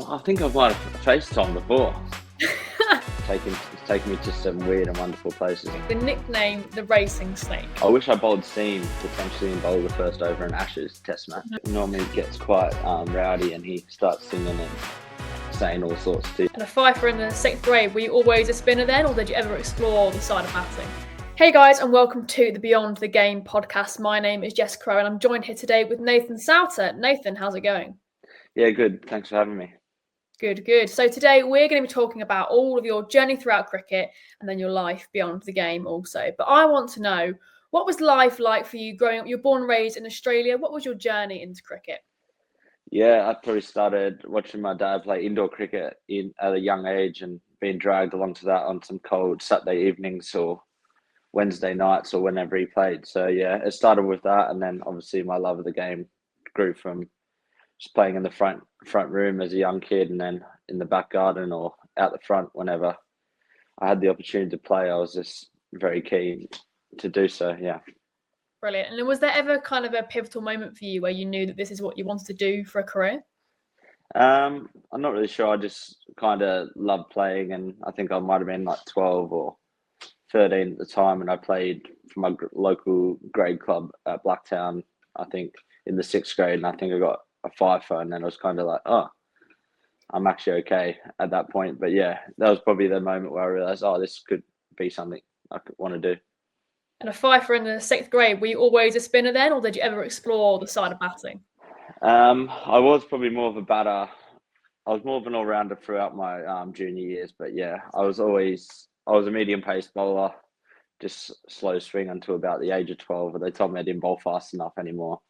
I think I might have FaceTime before. It's taken me to some weird and wonderful places. The nickname, the Racing Snake. I wish I bowled seam potentially in bowl the first over an Ashes test match. Normally it gets quite rowdy and he starts singing and saying all sorts too. And a fifer in the 6th grade, were you always a spinner then, or did you ever explore the side of batting? Hey guys, and welcome to the Beyond the Game podcast. My name is Jess Crowe and I'm joined here today with Nathan Sowter. Nathan, how's it going? Yeah, good. Thanks for having me. Good. So today we're going to be talking about all of your journey throughout cricket and then your life beyond the game also. But I want to know, what was life like for you growing up? You're born and raised in Australia. What was your journey into cricket? Yeah, I probably started watching my dad play indoor cricket at a young age and being dragged along to that on some cold Saturday evenings or Wednesday nights or whenever he played. So yeah, it started with that, and then obviously my love of the game grew from just playing in the front room as a young kid, and then in the back garden or out the front whenever I had the opportunity to play. I was just very keen to do so. Yeah. Brilliant. And was there ever kind of a pivotal moment for you where you knew that this is what you wanted to do for a career? I'm not really sure. I just kind of loved playing, and I think I might have been like 12 or 13 at the time, and I played for my local grade club at Blacktown, I think in the 6th grade, and I think I got a fifer, and then I was kind of like, oh, I'm actually okay at that point. But yeah, that was probably the moment where I realized, oh, this could be something I could want to do. And a fifer in the 6th grade, were you always a spinner then, or did you ever explore the side of batting? I was probably more of a batter. I was more of an all-rounder throughout my junior years, but yeah, I was a medium-paced bowler, just slow swing until about the age of 12, but they told me I didn't bowl fast enough anymore.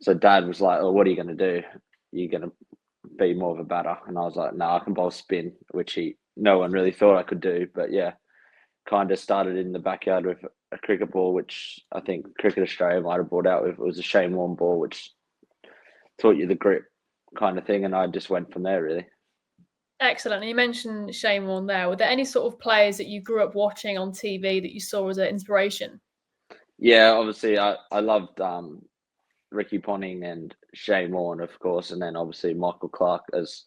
So Dad was like, "Oh, what are you going to do? You're going to be more of a batter." And I was like, "No, I can bowl spin," which no one really thought I could do. But yeah, kind of started in the backyard with a cricket ball, which I think Cricket Australia might have brought out with. It was a Shane Warne ball, which taught you the grip kind of thing, and I just went from there really. Excellent. And you mentioned Shane Warne there. Were there any sort of players that you grew up watching on TV that you saw as an inspiration? Yeah, obviously I loved Ricky Ponting and Shane Warne, of course, and then obviously Michael Clarke as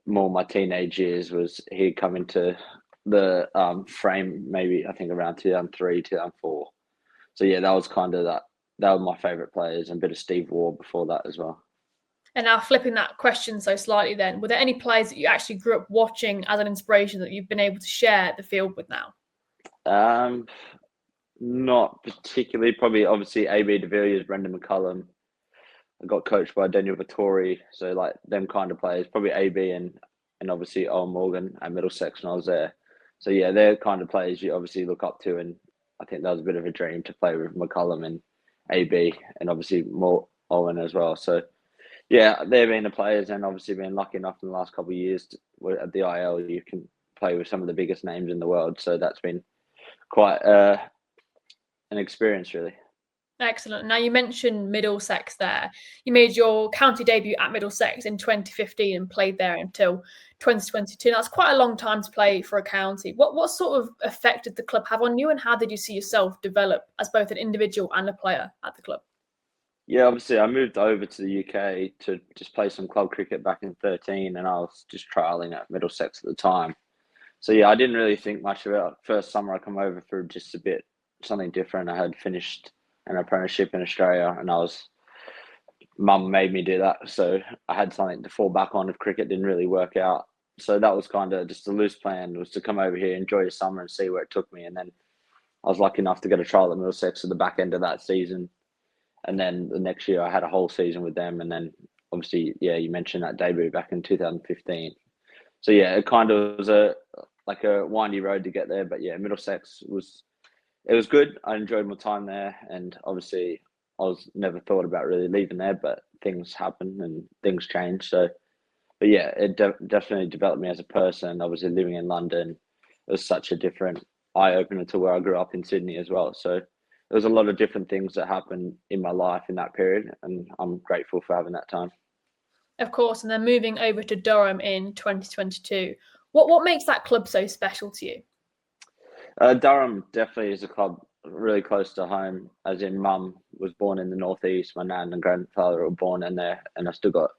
more my teenage years was he'd come into the frame maybe I think around 2003, 2004. So yeah, that was kind of that were my favourite players, and a bit of Steve Waugh before that as well. And now flipping that question so slightly then, were there any players that you actually grew up watching as an inspiration that you've been able to share the field with now? Not particularly. Probably obviously AB de Villiers, Brendan McCullum. I got coached by Daniel Vittori, so like them kind of players. Probably AB and obviously Owen Morgan at Middlesex when I was there. So yeah, they're kind of players you obviously look up to, and I think that was a bit of a dream to play with McCullum and AB, and obviously more Owen as well. So yeah, they've been the players, and obviously been lucky enough in the last couple of years at the IL you can play with some of the biggest names in the world. So that's been quite an experience really. Excellent. Now you mentioned Middlesex there. You made your county debut at Middlesex in 2015 and played there until 2022. That's quite a long time to play for a county. What sort of effect did the club have on you, and how did you see yourself develop as both an individual and a player at the club? Yeah, obviously I moved over to the UK to just play some club cricket back in 13, and I was just trialling at Middlesex at the time. So yeah, I didn't really think much about it. First summer I come over for just a bit something different. I had finished an apprenticeship in Australia, and Mum made me do that, so I had something to fall back on if cricket didn't really work out. So that was kind of just a loose plan, was to come over here, enjoy the summer, and see where it took me. And then I was lucky enough to get a trial at Middlesex at the back end of that season, and then the next year I had a whole season with them. And then obviously, yeah, you mentioned that debut back in 2015. So yeah, it kind of was a windy road to get there, but yeah, Middlesex was good. I enjoyed my time there, and obviously I was never thought about really leaving there, but things happen and things change. So, but yeah, it definitely developed me as a person. Obviously, living in London, it was such a different eye opener to where I grew up in Sydney as well. So there was a lot of different things that happened in my life in that period, and I'm grateful for having that time. Of course, and then moving over to Durham in 2022. What makes that club so special to you? Durham definitely is a club really close to home, as in Mum was born in the northeast, my nan and grandfather were born in there, and I still got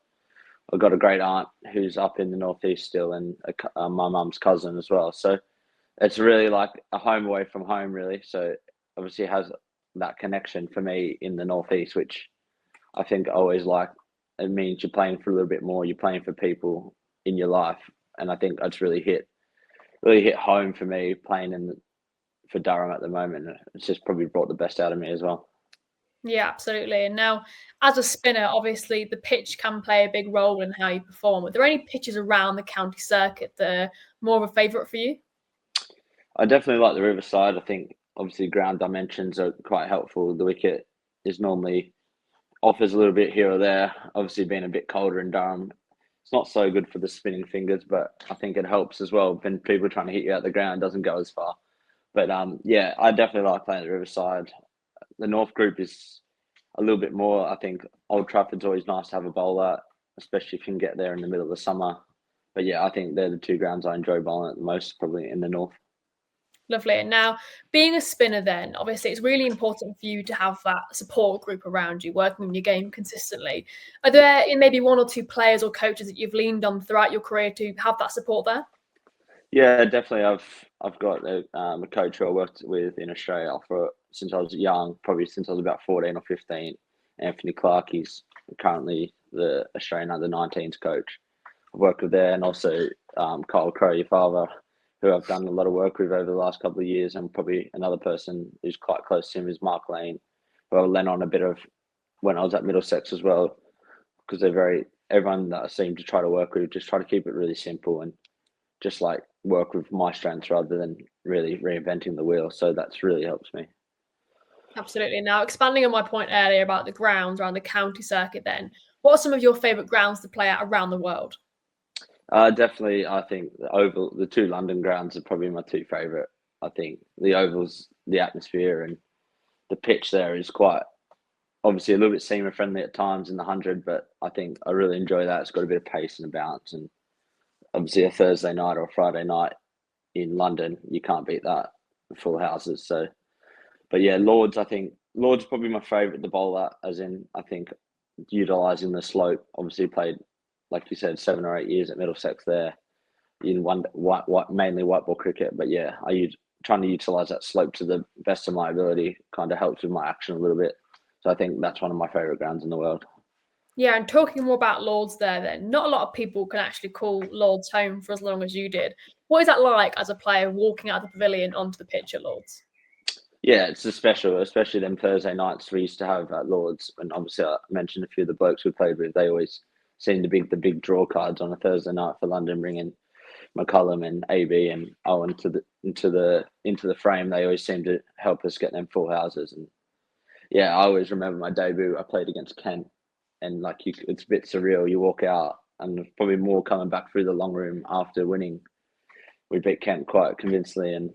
I've got a great aunt who's up in the northeast still, and my mum's cousin as well. So it's really like a home away from home, really. So obviously it has that connection for me in the northeast, which I think I always like. It means you're playing for a little bit more. You're playing for people in your life, and I think that's really hit home for me playing for Durham at the moment. It's just probably brought the best out of me as well. Yeah, absolutely. And now, as a spinner, obviously the pitch can play a big role in how you perform. Are there any pitches around the county circuit that are more of a favourite for you? I definitely like the Riverside. I think obviously ground dimensions are quite helpful. The wicket is normally offers a little bit here or there. Obviously, being a bit colder in Durham, it's not so good for the spinning fingers, but I think it helps as well when people trying to hit you out the ground doesn't go as far. But yeah, I definitely like playing at the Riverside. The North Group is a little bit more. I think Old Trafford's always nice to have a bowl at, especially if you can get there in the middle of the summer. But yeah, I think they're the two grounds I enjoy bowling at the most, probably in the North. Lovely. And now, being a spinner, then obviously it's really important for you to have that support group around you, working on your game consistently. Are there maybe one or two players or coaches that you've leaned on throughout your career to have that support there? Yeah, definitely. I've got a coach who I worked with in Australia since I was young, probably since I was about 14 or 15. Anthony Clark, he's currently the Australian under-19s coach. I've worked with there, and also Kyle Crowe, your father, who I've done a lot of work with over the last couple of years, and probably another person who's quite close to him is Mark Lane, who I lent on a bit of when I was at Middlesex as well, because everyone that I seem to try to work with just try to keep it really simple and just like work with my strengths rather than really reinventing the wheel. So that's really helps me. Absolutely. Now, expanding on my point earlier about the grounds around the county circuit, then, what are some of your favourite grounds to play at around the world? Definitely, I think the two London grounds are probably my two favourite. I think the Oval's, the atmosphere and the pitch there is quite obviously a little bit seamer friendly at times in the 100, but I think I really enjoy that. It's got a bit of pace and a balance, and obviously a Thursday night or a Friday night in London, you can't beat that, full houses. So, but yeah, Lords, I think Lords is probably my favourite to bowl at, as in I think utilising the slope. Obviously played, like you said, 7 or 8 years at Middlesex there in mainly white ball cricket. But yeah, trying to utilise that slope to the best of my ability kind of helps with my action a little bit. So I think that's one of my favourite grounds in the world. Yeah, and talking more about Lords there, then, not a lot of people can actually call Lords home for as long as you did. What is that like as a player walking out of the pavilion onto the pitch at Lords? Yeah, it's a special, especially them Thursday nights we used to have at Lords. And obviously, I mentioned a few of the blokes we played with. They always seem to be the big draw cards on a Thursday night for London, bringing McCullum and AB and Owen into the frame. They always seem to help us get them full houses. And yeah, I always remember my debut. I played against Kent, and it's a bit surreal. You walk out, and there's probably more coming back through the long room after winning. We beat Kent quite convincingly, and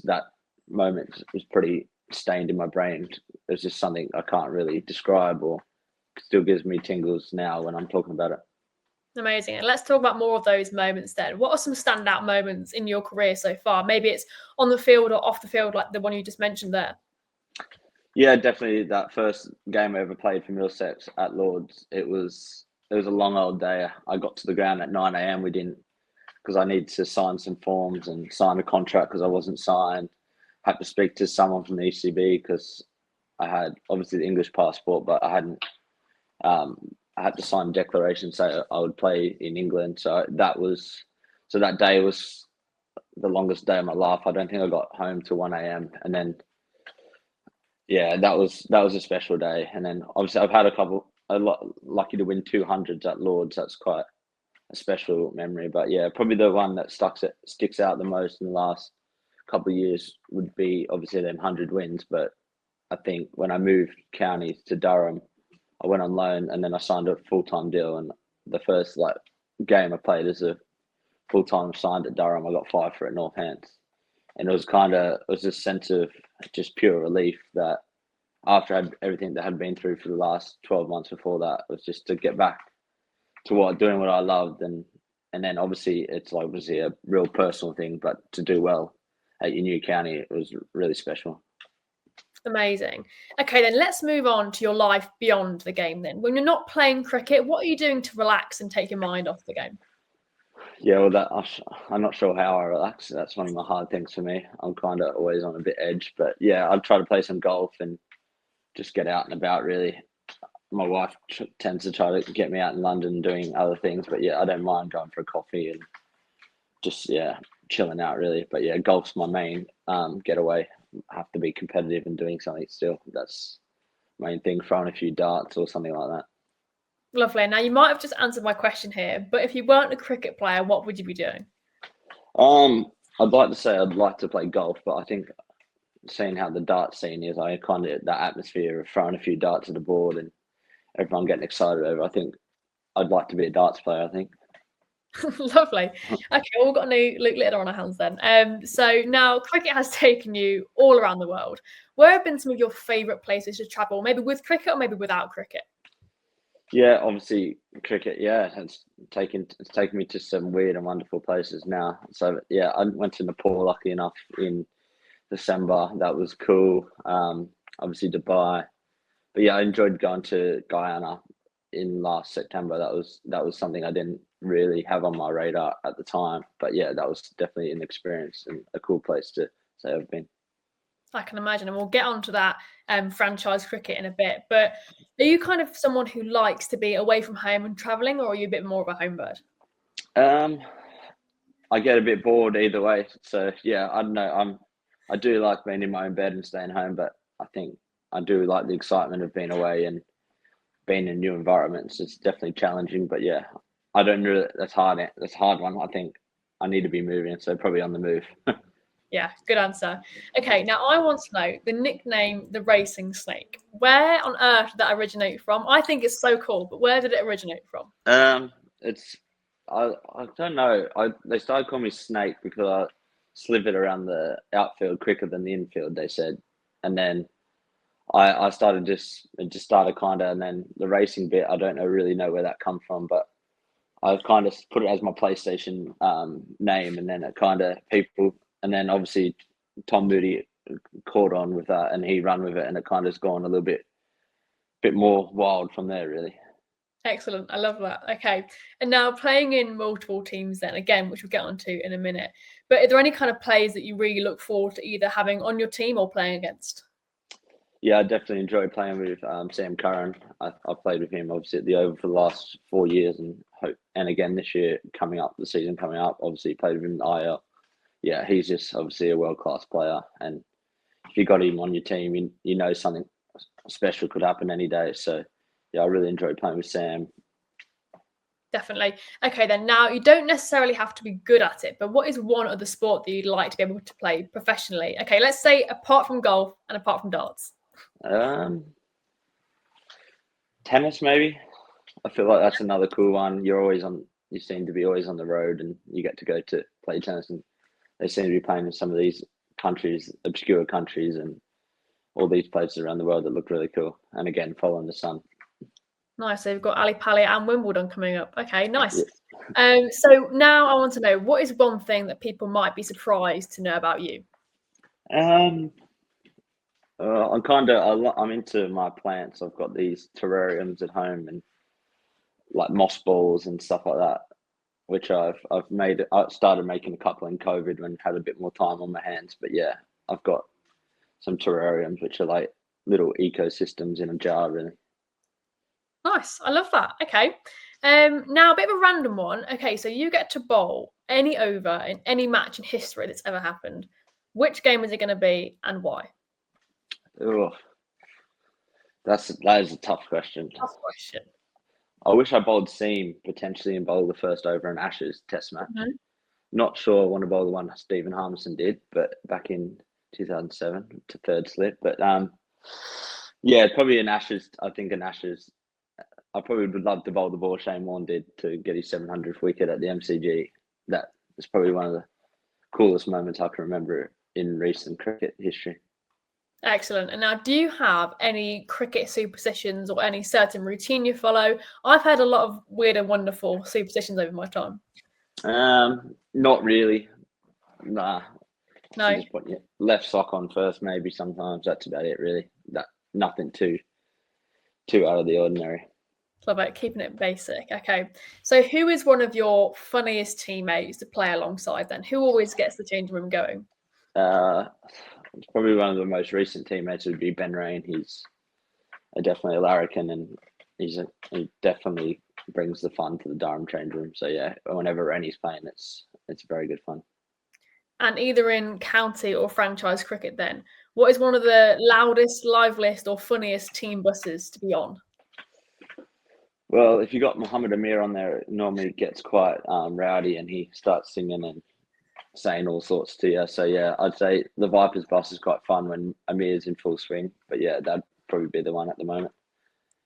that moment was pretty stained in my brain. It's just something I can't really describe, or still gives me tingles now when I'm talking about it. Amazing. And let's talk about more of those moments then. What are some standout moments in your career so far? Maybe it's on the field or off the field, like the one you just mentioned there. Yeah, definitely that first game I ever played for Middlesex at Lords. It was a long old day. I got to the ground at 9 a.m. We didn't, because I needed to sign some forms and sign a contract because I wasn't signed. Had to speak to someone from the ECB because I had obviously the English passport, but I hadn't. I had to sign a declaration so I would play in England. So that day was the longest day of my life. I don't think I got home till 1 a.m. And then yeah, that was a special day. And then obviously I've had lucky to win 200s at Lords. That's quite a special memory. But yeah, probably the one that sticks out the most in the last couple of years would be obviously them 100 wins. But I think when I moved counties to Durham, I went on loan and then I signed a full-time deal. And the first game I played as a full-time signed at Durham, I got 5 for at Northants. And it was this sense of just pure relief that after everything that had been through for the last 12 months before that, was just to get back to doing what I loved. And then obviously it's obviously a real personal thing, but to do well at your new county, it was really special. Amazing. Okay, then let's move on to your life beyond the game then. When you're not playing cricket, what are you doing to relax and take your mind off the game? Yeah, well, I'm not sure how I relax. That's one of the hard things for me. I'm kind of always on a bit edge, but yeah, I'd try to play some golf and just get out and about. Really, my wife tends to try to get me out in London doing other things, but yeah, I don't mind going for a coffee and just chilling out really. But yeah, golf's my main getaway. Have to be competitive and doing something still. That's my main thing. Throwing a few darts or something like that. Lovely. Now, you might have just answered my question here, but if you weren't a cricket player, what would you be doing? I'd like to say I'd like to play golf, but I think seeing how the dart scene is, I kind of that atmosphere of throwing a few darts at the board and everyone getting excited over. I think I'd like to be a darts player. I think. Lovely. Okay, well, we've got a new Luke Litter on our hands then. So now cricket has taken you all around the world. Where have been some of your favourite places to travel, maybe with cricket or maybe without cricket? Yeah, obviously cricket. Yeah, it's taken me to some weird and wonderful places now. So yeah, I went to Nepal, lucky enough, in December. That was cool. Obviously Dubai, but yeah, I enjoyed going to Guyana in last September. That was something I didn't really have on my radar at the time. But yeah, that was definitely an experience and a cool place to say I've been. I can imagine, and we'll get onto that franchise cricket in a bit. But are you kind of someone who likes to be away from home and travelling, or are you a bit more of a home bird? I get a bit bored either way. So yeah, I don't know. I do like being in my own bed and staying home, but I think I do like the excitement of being away and being in new environments. It's definitely challenging, but yeah, I don't really. That's hard. That's a hard one. I think I need to be moving, so probably on the move. Yeah, good answer. Okay, now I want to know the nickname, the racing snake. Where on earth did that originate from? I think it's so cool, but where did it originate from? It's I don't know. They started calling me Snake because I slithered around the outfield quicker than the infield. They said, and then I started it just started kind of, and then the racing bit. I don't really know where that come from, but I kind of put it as my PlayStation name, and then it kind of people, and then obviously Tom Moody caught on with that, and he ran with it, and it kind of has gone a little bit more wild from there, really. Excellent. I love that. Okay. And now playing in multiple teams then, again, which we'll get onto in a minute. But are there any kind of players that you really look forward to either having on your team or playing against? Yeah, I definitely enjoy playing with Sam Curran. I've played with him obviously at the Oval for the last 4 years, and again this year coming up, the season coming up. Obviously played with him in the IL. Yeah, he's just obviously a world class player, and if you got him on your team, you know something special could happen any day. So yeah, I really enjoy playing with Sam. Definitely. Okay, then now you don't necessarily have to be good at it, but what is one other sport that you'd like to be able to play professionally? Okay, let's say apart from golf and apart from darts. Tennis maybe. I feel like that's another cool one. You seem to be always on the road, and you get to go to play tennis, and they seem to be playing in some of these countries, obscure countries, and all these places around the world that look really cool. And again, following the sun. Nice. So you've got Ali Pali and Wimbledon coming up. Okay, nice. Yeah. So now I want to know, what is one thing that people might be surprised to know about you? I'm into my plants. I've got these terrariums at home and like moss balls and stuff like that, which I've made. I started making a couple in COVID when I had a bit more time on my hands. But yeah, I've got some terrariums which are like little ecosystems in a jar, really. Nice. I love that. Okay. Now a bit of a random one. Okay, so you get to bowl any over in any match in history that's ever happened. Which game is it going to be and why? Oh, that is a tough question. Tough question. I wish I bowled seam potentially and bowled the first over an Ashes Test match. Mm-hmm. Not sure I want to bowl the one Stephen Harmison did, but back in 2007 to third slip. But yeah, probably an Ashes. I think an Ashes. I probably would love to bowl the ball Shane Warne did to get his 700th wicket at the MCG. That is probably one of the coolest moments I can remember in recent cricket history. Excellent. And now, do you have any cricket superstitions or any certain routine you follow? I've heard a lot of weird and wonderful superstitions over my time. Not really. Nah. No. So just put your left sock on first, maybe sometimes. That's about it, really. Nothing too out of the ordinary. Love it, keeping it basic. Okay, so who is one of your funniest teammates to play alongside then? Who always gets the change room going? It's probably one of the most recent teammates would be Ben Rain. He's definitely a larrikin, and he definitely brings the fun to the Durham change room. So yeah, whenever Rainey's playing, it's very good fun. And either in county or franchise cricket then, what is one of the loudest, liveliest or funniest team buses to be on? Well, if you got Muhammad Amir on there, it normally gets quite rowdy, and he starts singing and saying all sorts to you. So yeah, I'd say the Vipers bus is quite fun when Amir's in full swing. But yeah, that'd probably be the one at the moment.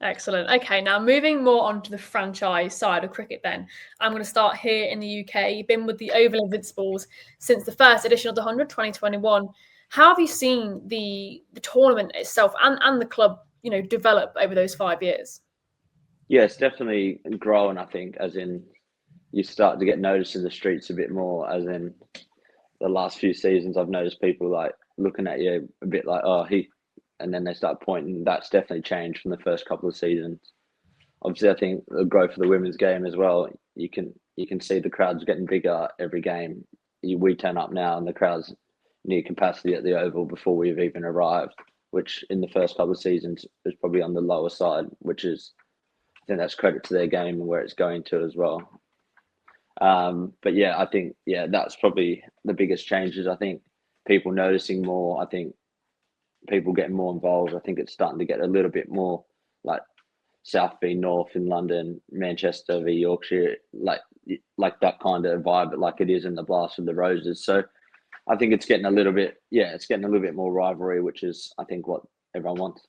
Excellent. Okay, now moving more on to the franchise side of cricket then. I'm going to start here in the UK. You've been with the Oval Invincibles since the first edition of the 100, 2021. How have you seen the tournament itself and the club, develop over those 5 years? Yeah, it's definitely growing, I think, as in you start to get noticed in the streets a bit more, as in the last few seasons I've noticed people like looking at you a bit like, oh, and then they start pointing. That's definitely changed from the first couple of seasons. Obviously, I think the growth of the women's game as well. You can see the crowds getting bigger every game. We turn up now, and the crowds near capacity at the Oval before we've even arrived, which in the first couple of seasons is probably on the lower side, which is, I think that's credit to their game and where it's going to as well. But yeah, I think that's probably the biggest changes. I think people noticing more. I think people getting more involved. I think it's starting to get a little bit more like South v North in London, Manchester v Yorkshire, like that kind of vibe, like it is in the Blast of the Roses. So I think it's getting a little bit more rivalry, which is I think what everyone wants.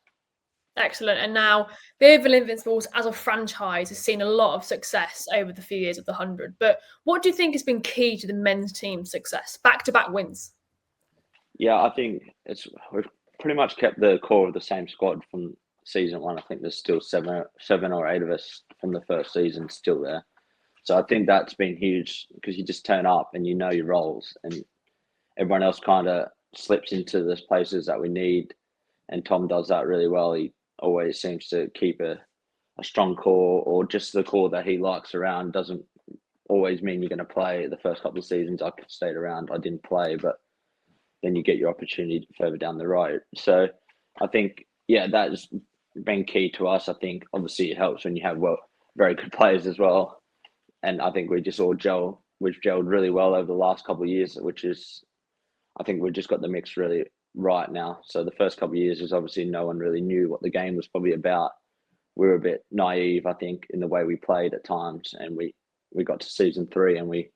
Excellent. And now the Oval Invincibles as a franchise has seen a lot of success over the few years of the 100. But what do you think has been key to the men's team's success? Back-to-back wins. Yeah, I think we've pretty much kept the core of the same squad from season one. I think there's still seven or eight of us from the first season still there. So I think that's been huge because you just turn up and you know your roles, and everyone else kind of slips into the places that we need. And Tom does that really well. He always seems to keep a strong core, or just the core that he likes around. Doesn't always mean you're going to play. The first couple of seasons I stayed around, I didn't play, but then you get your opportunity further down the road. So I think, that's been key to us. I think obviously it helps when you have very good players as well. And I think we just all we've gelled really well over the last couple of years, which is, I think we've just got the mix really right now. So the first couple of years is obviously no one really knew what the game was probably about. We were a bit naive, I think, in the way we played at times. And we got to season 3 and we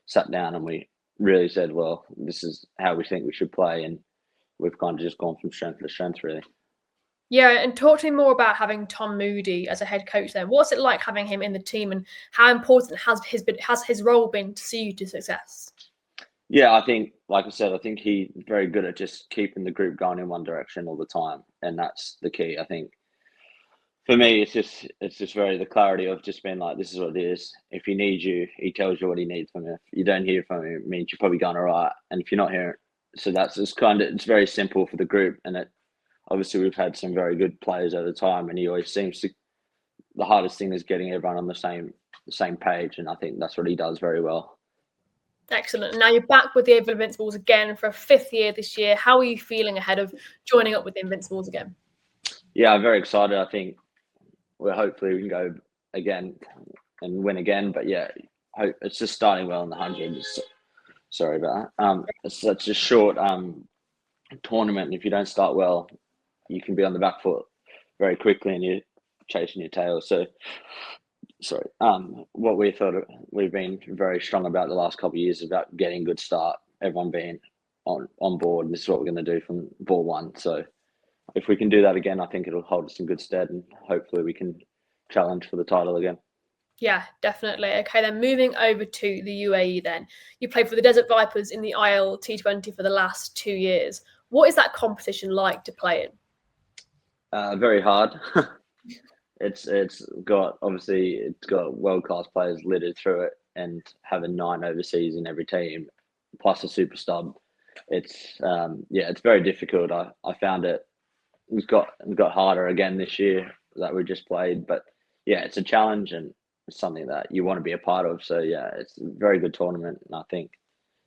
sat down and we really said, well, this is how we think we should play. And we've kind of just gone from strength to strength, really. Yeah, and talk to me more about having Tom Moody as a head coach then. What's it like having him in the team, and how important has his role been to see you to success? Yeah, I think, like I said, I think he's very good at just keeping the group going in one direction all the time. And that's the key. I think for me, it's just very the clarity of just being like, this is what it is. If he needs you, he tells you what he needs from you. If you don't hear from him, it means you're probably going all right. And if you're not hearing, so that's just it's very simple for the group. And obviously we've had some very good players over time, and he always seems to, the hardest thing is getting everyone on the same page. And I think that's what he does very well. Excellent. And now you're back with the Oval Invincibles again for a 5th year this year. How are you feeling ahead of joining up with the Invincibles again? Yeah, I'm very excited. I think hopefully we can go again and win again. But yeah, it's just starting well in the 100. Sorry about that. It's such a short tournament. And if you don't start well, you can be on the back foot very quickly and you're chasing your tail. So sorry. What we've been very strong about the last couple of years is about getting a good start, everyone being on board. And this is what we're going to do from ball one. So if we can do that again, I think it'll hold us in good stead, and hopefully we can challenge for the title again. Yeah, definitely. Okay, then moving over to the UAE then. You played for the Desert Vipers in the IL T20 for the last 2 years. What is that competition like to play in? Very hard. It's got world-class players littered through it, and having 9 overseas in every team, plus a super stub, it's very difficult. I found it's got harder again this year that we just played, but yeah, it's a challenge and it's something that you want to be a part of. So yeah, it's a very good tournament, and I think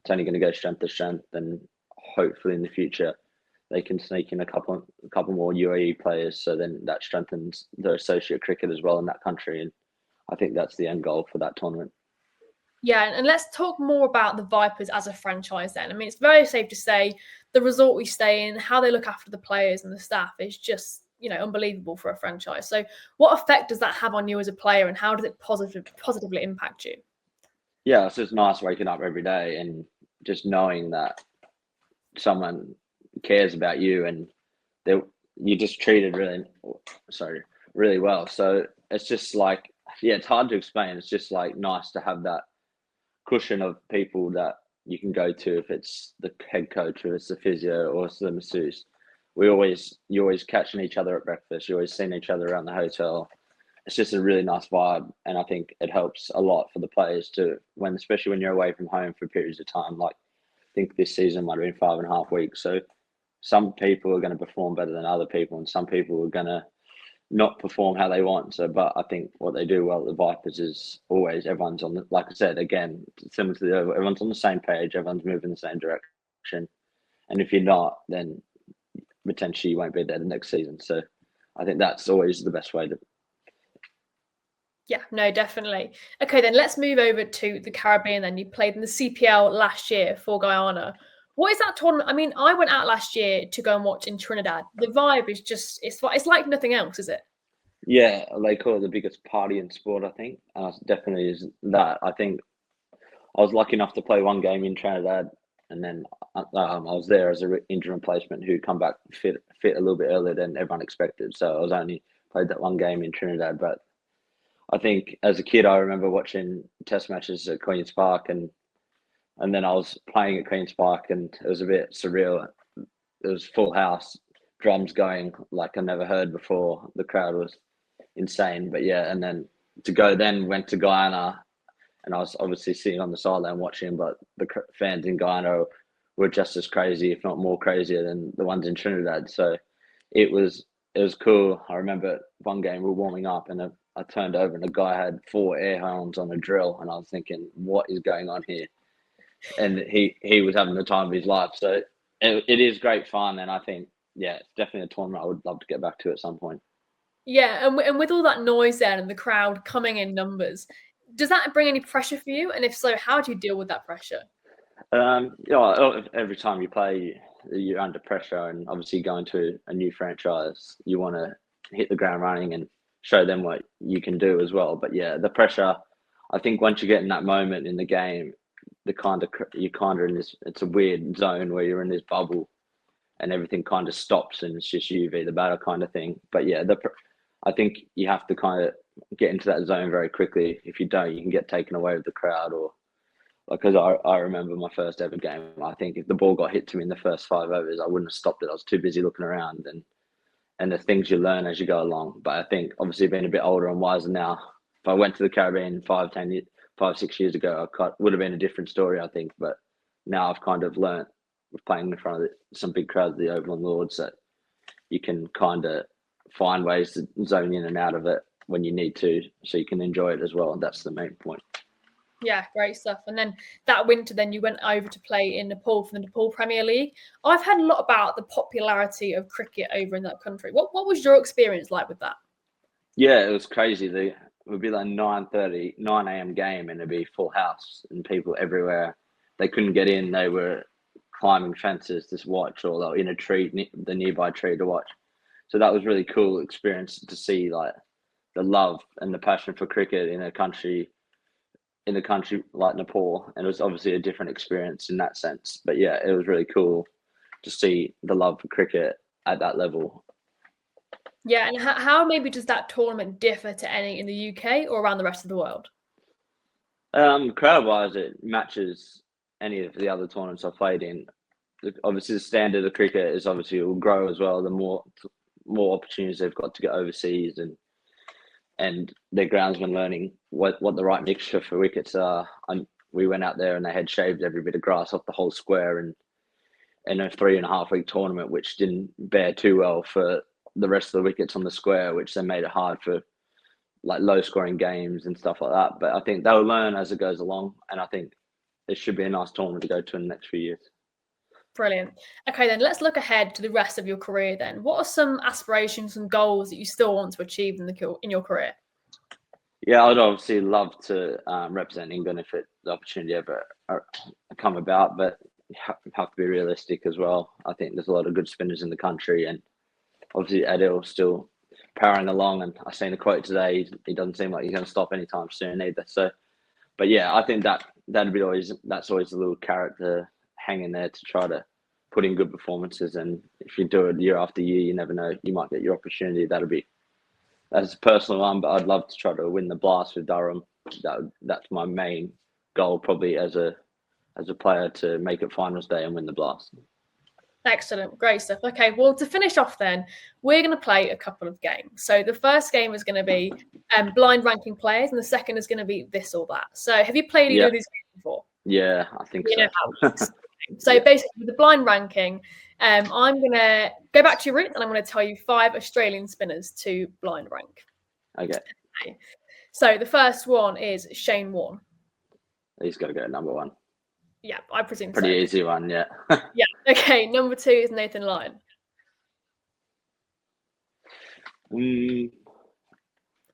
it's only going to go strength to strength, and hopefully in the future they can sneak in a couple more UAE players, so then that strengthens the associate cricket as well in that country, and I think that's the end goal for that tournament. Yeah, and let's talk more about the Vipers as a franchise then. I mean, it's very safe to say the resort we stay in, how they look after the players and the staff is just, unbelievable for a franchise. So what effect does that have on you as a player, and how does it positively impact you? Yeah, it's just nice waking up every day and just knowing that someone cares about you, and you're just treated really well. So it's just like, yeah, it's hard to explain. It's just like nice to have that cushion of people that you can go to, if it's the head coach or it's the physio or it's the masseuse. You're always catching each other at breakfast. You're always seeing each other around the hotel. It's just a really nice vibe, and I think it helps a lot for the players especially when you're away from home for periods of time. Like, I think this season might have been 5.5 weeks. So some people are going to perform better than other people, and some people are going to not perform how they want. So, but I think what they do well at the Vipers is always everyone's like I said, again, similar to everyone's on the same page, everyone's moving in the same direction. And if you're not, then potentially you won't be there the next season. So I think that's always the best way to. Yeah, no, definitely. Okay, then let's move over to the Caribbean then. You played in the CPL last year for Guyana. What is that tournament? I mean, I went out last year to go and watch in Trinidad. The vibe is just, it's like nothing else, is it? Yeah, they call it the biggest party in sport, I think. Definitely is that. I think I was lucky enough to play one game in Trinidad, and then I was there as an injury replacement who come back fit a little bit earlier than everyone expected. So I was only played that one game in Trinidad. But I think as a kid, I remember watching test matches at Queen's Park, and then I was playing at Queen's Park, and it was a bit surreal. It was full house, drums going like I never heard before. The crowd was insane. But yeah, and then went to Guyana, and I was obviously sitting on the sideline watching, but the fans in Guyana were just as crazy, if not more crazier than the ones in Trinidad. So it was cool. I remember one game we were warming up, and I turned over and the guy had 4 air horns on a drill, and I was thinking, what is going on here? And he was having the time of his life. So it is great fun, and I think, yeah, it's definitely a tournament I would love to get back to at some point. Yeah, and with all that noise there and the crowd coming in numbers, does that bring any pressure for you? And if so, how do you deal with that pressure? Every time you play, you're under pressure, and obviously going to a new franchise, you want to hit the ground running and show them what you can do as well. But yeah, the pressure, I think once you get in that moment in the game, you're kind of in this. It's a weird zone where you're in this bubble, and everything kind of stops, and it's just you v the batter kind of thing. But yeah, I think you have to kind of get into that zone very quickly. If you don't, you can get taken away with the crowd, or because I remember my first ever game. I think if the ball got hit to me in the first 5 overs, I wouldn't have stopped it. I was too busy looking around, and the things you learn as you go along. But I think obviously being a bit older and wiser now, if I went to the Caribbean 5, 6 years ago, would have been a different story, I think. But now I've kind of learnt with playing in front of some big crowds, the Oval and Lords, that you can kind of find ways to zone in and out of it when you need to, so you can enjoy it as well. And that's the main point. Yeah, great stuff. And then that winter, then you went over to play in Nepal for the Nepal Premier League. I've heard a lot about the popularity of cricket over in that country. What was your experience like with that? Yeah, it was crazy. It would be like 9:30, 9 a.m. game, and it'd be full house and people everywhere. They couldn't get in. They were climbing fences to watch, or they were in a tree, the nearby tree to watch. So that was really cool experience to see, like the love and the passion for cricket in a country like Nepal. And it was obviously a different experience in that sense. But yeah, it was really cool to see the love for cricket at that level. Yeah, and how maybe does that tournament differ to any in the UK or around the rest of the world? Crowd-wise, it matches any of the other tournaments I've played in. Obviously, the standard of cricket is obviously will grow as well. The more opportunities they've got to get overseas, and their groundsmen learning what the right mixture for wickets are. And we went out there and they had shaved every bit of grass off the whole square, and in a 3.5 week tournament, which didn't bear too well for the rest of the wickets on the square, which then made it hard for like low scoring games and stuff like that. But I think they'll learn as it goes along, and I think it should be a nice tournament to go to in the next few years. Brilliant. Okay, then let's look ahead to the rest of your career then. What are some aspirations and goals that you still want to achieve in your career? Yeah, I'd obviously love to represent England if the opportunity ever come about, but you have to be realistic as well. I think there's a lot of good spinners in the country, and obviously Adil's still powering along. And I seen a quote today, he doesn't seem like he's going to stop anytime soon either. So, but yeah, I think that's always a little character hanging there to try to put in good performances. And if you do it year after year, you never know, you might get your opportunity. That's a personal one, but I'd love to try to win the Blast with Durham. That's my main goal, probably as a player, to make it finals day and win the Blast. Excellent. Great stuff. Okay, well, to finish off then, we're going to play a couple of games. So the first game is going to be blind ranking players, and the second is going to be this or that. So have you played either of these games before? Yeah, I think you so. Know how so basically, with the blind ranking, I'm going to go back to your roots, and I'm going to tell you 5 Australian spinners to blind rank. Okay. So the first one is Shane Warne. He's got to go number 1. Yeah, I presume Pretty easy one, yeah. Yeah. Okay. Number 2 is Nathan Lyon.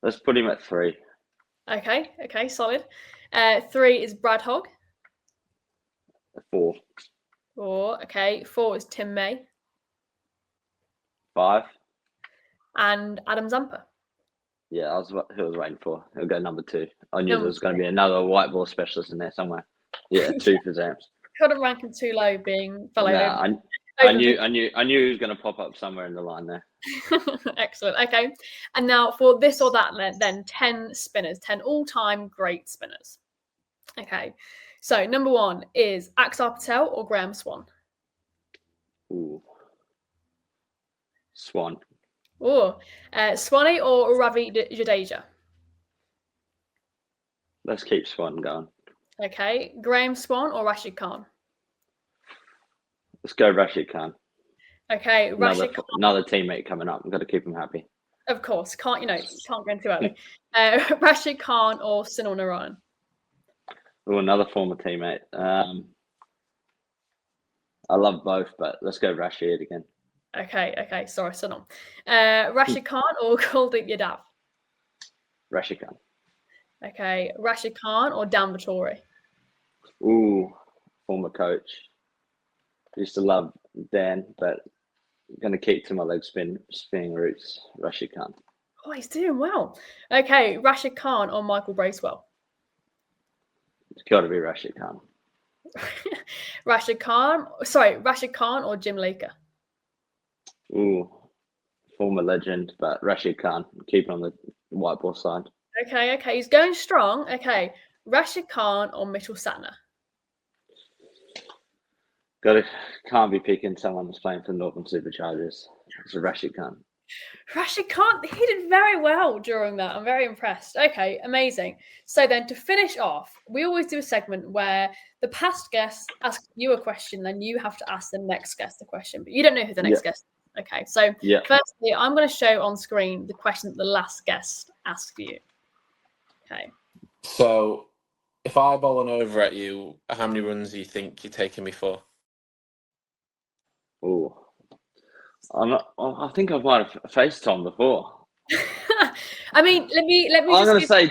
Let's put him at 3. Okay, solid. 3 is Brad Hogg. 4. 4. Okay. 4 is Tim May. 5. And Adam Zampa. Yeah, who I was waiting for. He'll go number 2. I knew there was going to be another white ball specialist in there somewhere. Yeah, 2 for Zamps. Couldn't rank him too low, being fellow. I knew he was going to pop up somewhere in the line there. Excellent. Okay, and now for this or that, then 10 spinners, 10 all-time great spinners. Okay, so number 1 is Axar Patel or Graham Swan. Ooh, Swan. Oh, Swanee or Ravi Jadeja. Let's keep Swan going. Okay, Graham Swan or Rashid Khan. Let's go Rashid Khan. Okay, Rashid Khan. Another teammate coming up. I've got to keep him happy. Of course, can't go in too early. Rashid Khan or Sunil Narayan. Oh, another former teammate. I love both, but let's go Rashid again. Okay. Sorry, Sunil. Rashid Khan or Kuldeep Yadav. Rashid Khan. Okay, Rashid Khan or Dan Vittori. Ooh, former coach. Used to love Dan, but I'm going to keep to my leg spinning roots. Rashid Khan. Oh, he's doing well. Okay, Rashid Khan or Michael Bracewell. It's got to be Rashid Khan. Rashid Khan or Jim Laker. Ooh, former legend, but Rashid Khan. Keep on the white ball side. Okay, he's going strong. Okay, Rashid Khan or Mitchell Satner. Can't be picking someone that's playing for the Northern Superchargers. It's a Rashid Khan. Rashid Khan, he did very well during that. I'm very impressed. Okay, amazing. So then to finish off, we always do a segment where the past guest asks you a question, then you have to ask the next guest a question, but you don't know who the next guest is. Okay, so firstly, I'm going to show on screen the question that the last guest asked you. Okay. So if I bowl an over at you, how many runs do you think you're taking me for? Oh, I think I might have faced Tom before. I mean, let me. I'm going to say.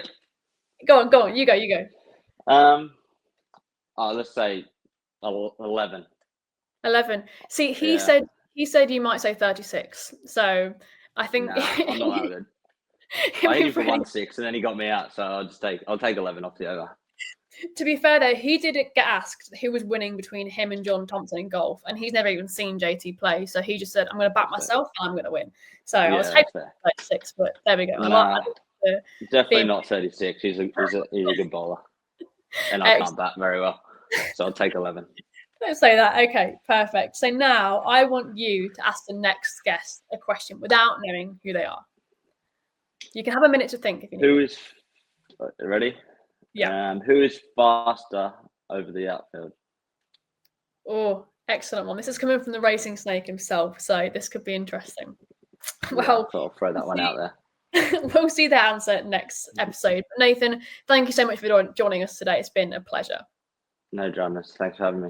Go on. You go. Let's say 11. 11. See, he said you might say 36. So I think I'm not that good. I hit him for 1-6, and then he got me out. So I'll take 11 off the over. To be fair, though, he did get asked who was winning between him and John Thompson in golf, and he's never even seen JT play. So he just said, "I'm going to back myself, and I'm going to win." So I was hoping 36, but there we go. Definitely not 36. He's a good bowler, and I can't bat very well, so I'll take 11. Don't say that. Okay, perfect. So now I want you to ask the next guest a question without knowing who they are. You can have a minute to think if you need. Who is ready? Yeah. Who is faster over the outfield? Oh, Excellent one. This is coming from the racing snake himself, so this could be interesting. Yeah, Well, I thought I'll throw that one out there. we'll see the answer next episode. But Nathan, thank you so much for joining us today. It's been a pleasure. No dramas. Thanks for having me.